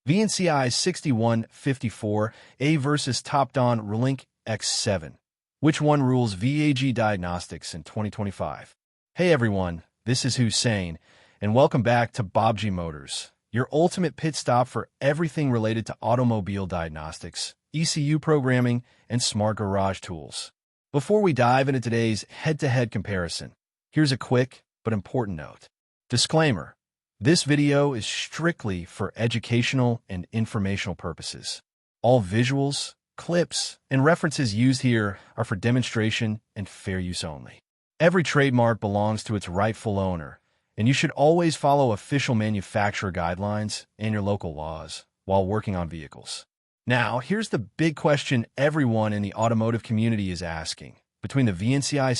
VNCI 6154A versus Topdon Rlink X7. Which one rules VAG Diagnostics in 2025? Hey everyone, this is Hussein, and welcome back to Baabji Motors, your ultimate pit stop for everything related to automobile diagnostics, ECU programming, and smart garage tools. Before we dive into today's head-to-head comparison, here's a quick but important note. Disclaimer: this video is strictly for educational and informational purposes. All visuals, clips, and references used here are for demonstration and fair use only. Every trademark belongs to its rightful owner, and you should always follow official manufacturer guidelines and your local laws while working on vehicles. Now, here's the big question everyone in the automotive community is asking. Between the VNCI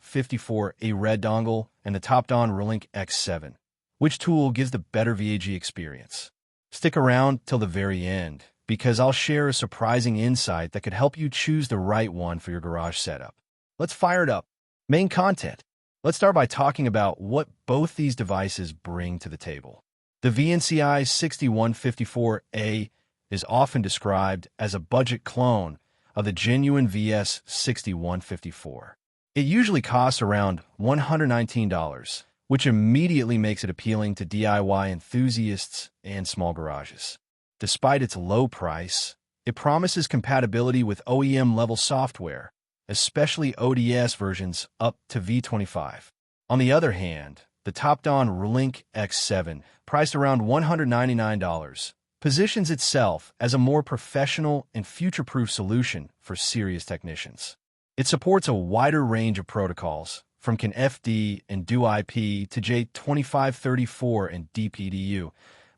6154A red dongle and the Topdon Rlink X7, which tool gives the better VAG experience? Stick around till the very end, because I'll share a surprising insight that could help you choose the right one for your garage setup. Let's fire it up. Main content. Let's start by talking about what both these devices bring to the table. The VNCI 6154A is often described as a budget clone of the genuine VS 6154. It usually costs around $119, which immediately makes it appealing to DIY enthusiasts and small garages. Despite its low price, it promises compatibility with OEM-level software, especially ODS versions up to V25. On the other hand, the Topdon Rlink X7, priced around $199, positions itself as a more professional and future-proof solution for serious technicians. It supports a wider range of protocols, from CAN FD and DoIP to J2534 and DPDU,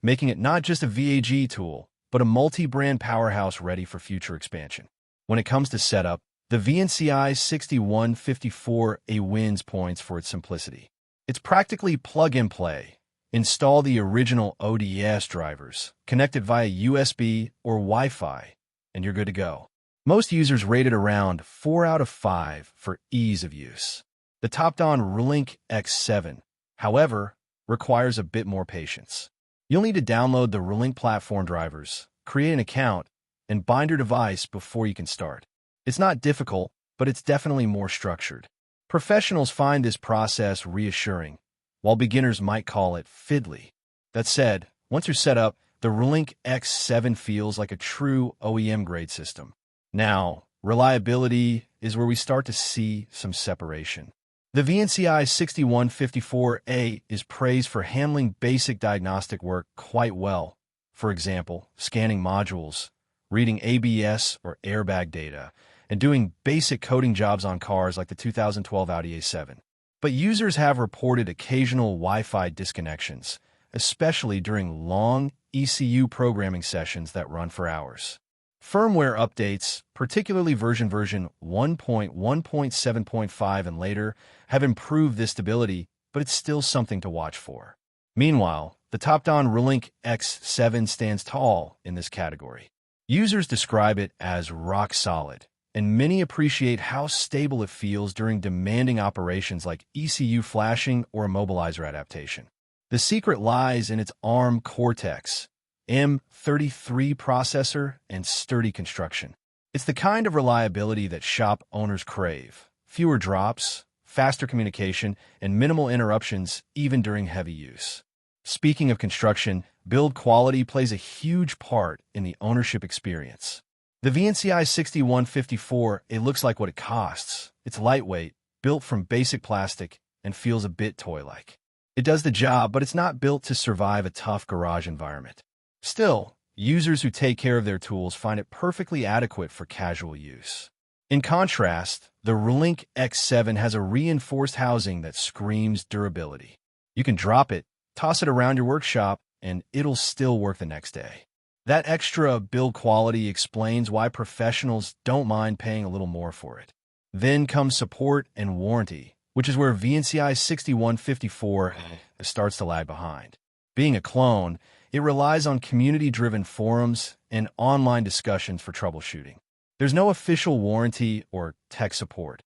making it not just a VAG tool, but a multi-brand powerhouse ready for future expansion. When it comes to setup, the VNCI 6154A wins points for its simplicity. It's practically plug-and-play. Install the original ODIS drivers, connect it via USB or Wi-Fi, and you're good to go. Most users rate it around 4 out of 5 for ease of use. The Topdon Rlink X7, however, requires a bit more patience. You'll need to download the Rlink platform drivers, create an account, and bind your device before you can start. It's not difficult, but it's definitely more structured. Professionals find this process reassuring, while beginners might call it fiddly. That said, once you're set up, the Rlink X7 feels like a true OEM-grade system. Now, reliability is where we start to see some separation. The VNCI 6154A is praised for handling basic diagnostic work quite well. For example, scanning modules, reading ABS or airbag data, and doing basic coding jobs on cars like the 2012 Audi A7. But users have reported occasional Wi-Fi disconnections, especially during long ECU programming sessions that run for hours. Firmware updates, particularly version 1.1.7.5 and later, have improved this stability, but it's still something to watch for. Meanwhile, the Topdon Rlink X7 stands tall in this category. Users describe it as rock solid, and many appreciate how stable it feels during demanding operations like ECU flashing or immobilizer adaptation. The secret lies in its ARM Cortex M33 processor and sturdy construction. It's the kind of reliability that shop owners crave: fewer drops, faster communication, and minimal interruptions even during heavy use. Speaking of construction, build quality plays a huge part in the ownership experience. The VNCI 6154, it looks like what it costs. It's lightweight, built from basic plastic, and feels a bit toy-like. It does the job, but it's not built to survive a tough garage environment. Still, users who take care of their tools find it perfectly adequate for casual use. In contrast, the Rlink X7 has a reinforced housing that screams durability. You can drop it, toss it around your workshop, and it'll still work the next day. That extra build quality explains why professionals don't mind paying a little more for it. Then comes support and warranty, which is where VNCI 6154 starts to lag behind. Being a clone, it relies on community-driven forums and online discussions for troubleshooting. There's no official warranty or tech support.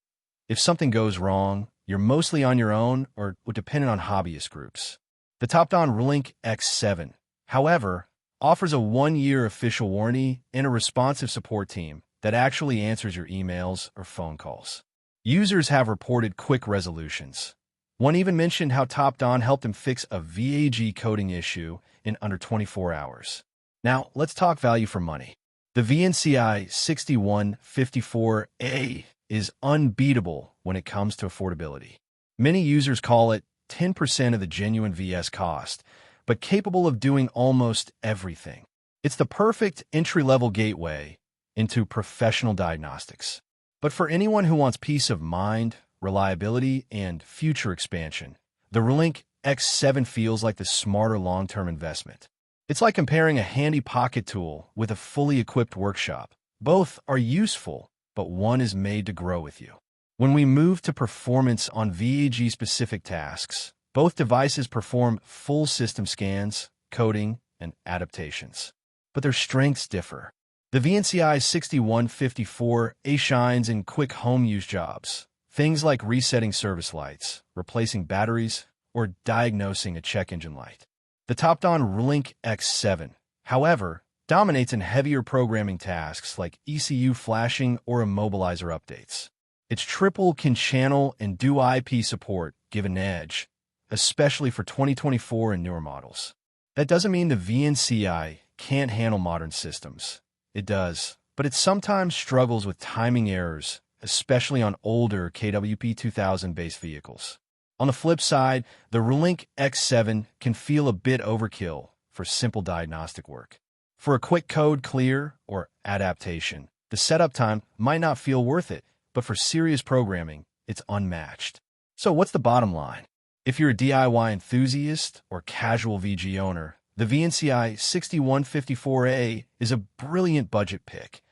If something goes wrong, you're mostly on your own or dependent on hobbyist groups. The Topdon Rlink X7, however, offers a 1-year official warranty and a responsive support team that actually answers your emails or phone calls. Users have reported quick resolutions. One even mentioned how Topdon helped him fix a VAG coding issue in under 24 hours. Now, let's talk value for money. The VNCI 6154A is unbeatable when it comes to affordability. Many users call it 10% of the genuine VS cost, but capable of doing almost everything. It's the perfect entry-level gateway into professional diagnostics. But for anyone who wants peace of mind, reliability, and future expansion, the Rlink X7 feels like the smarter long-term investment. It's like comparing a handy pocket tool with a fully equipped workshop. Both are useful, but one is made to grow with you. When we move to performance on VAG-specific tasks, both devices perform full system scans, coding, and adaptations. But their strengths differ. The VNCI 6154A shines in quick home use jobs, things like resetting service lights, replacing batteries, or diagnosing a check engine light. The Topdon Rlink X7, however, dominates in heavier programming tasks like ECU flashing or immobilizer updates. Its triple CAN channel and DoIP support give an edge, especially for 2024 and newer models. That doesn't mean the VNCI can't handle modern systems. It does, but it sometimes struggles with timing errors, especially on older KWP 2000-based vehicles. On the flip side, the Rlink X7 can feel a bit overkill for simple diagnostic work. For a quick code clear or adaptation, the setup time might not feel worth it, but for serious programming, it's unmatched. So what's the bottom line? If you're a DIY enthusiast or casual VG owner, the VNCI 6154A is a brilliant budget pick.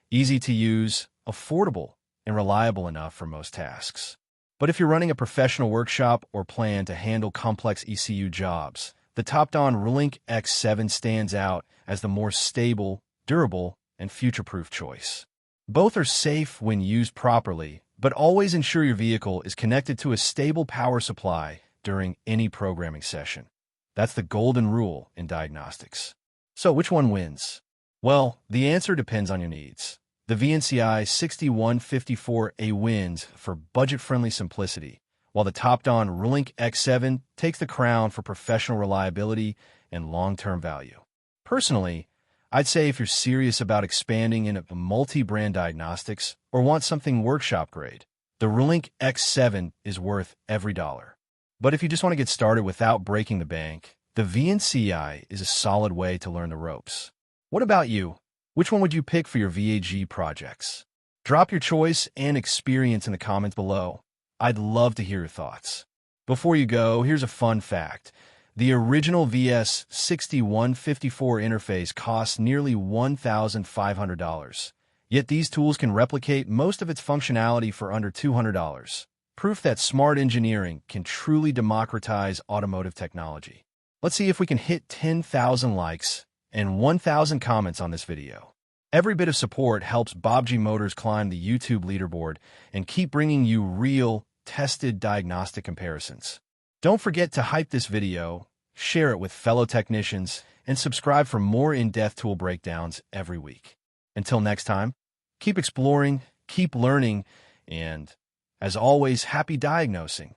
Easy to use, affordable, and reliable enough for most tasks. But if you're running a professional workshop or plan to handle complex ECU jobs, the Topdon Rlink X7 stands out as the more stable, durable, and future-proof choice. Both are safe when used properly, but always ensure your vehicle is connected to a stable power supply during any programming session. That's the golden rule in diagnostics. So which one wins? Well, the answer depends on your needs. The VNCI 6154A wins for budget-friendly simplicity, while the Topdon Rlink X7 takes the crown for professional reliability and long-term value. Personally, I'd say if you're serious about expanding into multi-brand diagnostics or want something workshop-grade, the Rlink X7 is worth every dollar. But if you just want to get started without breaking the bank, the VNCI is a solid way to learn the ropes. What about you? Which one would you pick for your VAG projects? Drop your choice and experience in the comments below. I'd love to hear your thoughts. Before you go, here's a fun fact. The original VS 6154 interface costs nearly $1,500, yet these tools can replicate most of its functionality for under $200. Proof that smart engineering can truly democratize automotive technology. Let's see if we can hit 10,000 likes and 1,000 comments on this video. Every bit of support helps Baabji Motors climb the YouTube leaderboard and keep bringing you real, tested diagnostic comparisons. Don't forget to hype this video, share it with fellow technicians, and subscribe for more in-depth tool breakdowns every week. Until next time, keep exploring, keep learning, and, as always, happy diagnosing.